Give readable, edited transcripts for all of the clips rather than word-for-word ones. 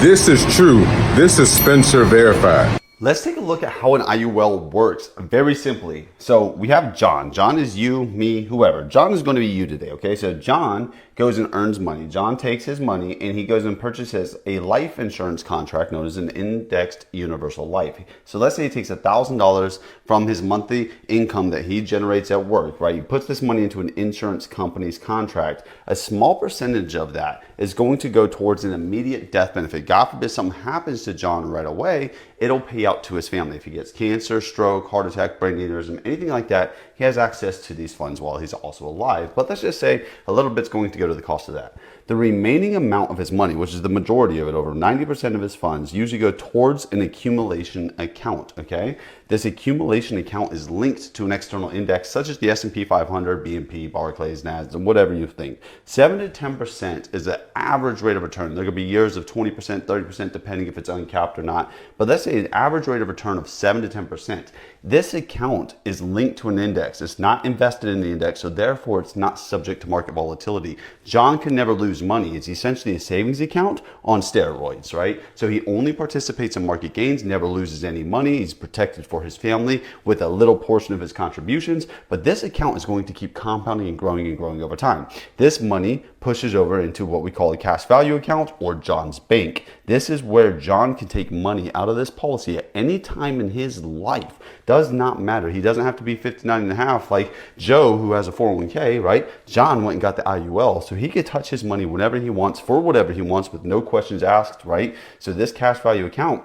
This is true. This is Spencer Verified. Let's take a look at how an IUL works very simply. So we have John. John is you, me, whoever. John is going to be you today, okay? So John goes and earns money. John takes his money and he goes and purchases a life insurance contract known as an indexed universal life. So let's say he takes $1,000 from his monthly income that he generates at work, right? He puts this money into an insurance company's contract. A small percentage of that is going to go towards an immediate death benefit. God forbid something happens to John right away, it'll pay out to his family. If he gets cancer, stroke, heart attack, brain aneurysm, anything like that, he has access to these funds while he's also alive. But let's just say a little bit's going to go to the cost of that. The remaining amount of his money, which is the majority of it, over 90% of his funds, usually go towards an accumulation account, okay? This accumulation account is linked to an external index such as the S&P 500, BNP, Barclays, NASDAQ, whatever you think. 7 to 10% is the average rate of return. There could be years of 20%, 30%, depending if it's uncapped or not. But let's say an average rate of return of 7 to 10%. This account is linked to an index. It's not invested in the index, so therefore it's not subject to market volatility. John can never lose money. It's essentially a savings account on steroids, right? So he only participates in market gains, never loses any money. He's protected for his family with a little portion of his contributions, but this account is going to keep compounding and growing over time. This money pushes over into what we call a cash value account or John's bank. This is where John can take money out of this policy at any time in his life. Does not matter. He doesn't have to be 59 and a half like Joe, who has a 401k, right? John went and got the IUL, so he could touch his money whenever he wants for whatever he wants with no questions asked, right? So this cash value account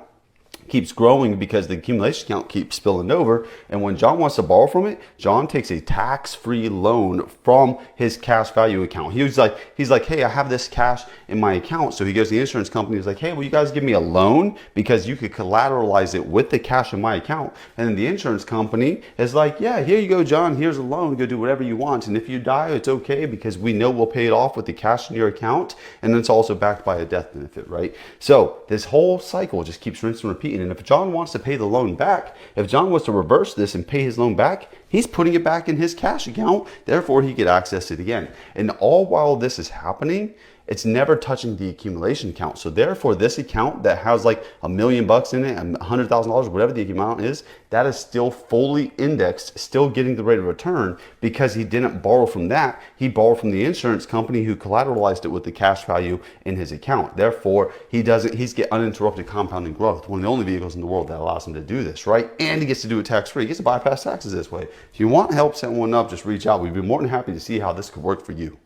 keeps growing because the accumulation account keeps spilling over. And when John wants to borrow from it, John takes a tax-free loan from his cash value account. He's like, hey, I have this cash in my account. So he goes to the insurance company. He's like, hey, will you guys give me a loan because you could collateralize it with the cash in my account? And then the insurance company is like, yeah, here you go, John. Here's a loan. Go do whatever you want. And if you die, it's okay because we know we'll pay it off with the cash in your account. And then it's also backed by a death benefit, right? So this whole cycle just keeps rinsing and repeating. And if John wants to pay the loan back, if John wants to reverse this and pay his loan back, he's putting it back in his cash account. Therefore, he could access it again. And all while this is happening, it's never touching the accumulation account. So therefore, this account that has like $1 million in it and $100,000, whatever the amount is, that is still fully indexed, still getting the rate of return because he didn't borrow from that. He borrowed from the insurance company who collateralized it with the cash value in his account. Therefore, he's get uninterrupted compounding growth, one of the only vehicles in the world that allows him to do this, right? And he gets to do it tax-free. He gets to bypass taxes this way. If you want help setting one up, just reach out. We'd be more than happy to see how this could work for you.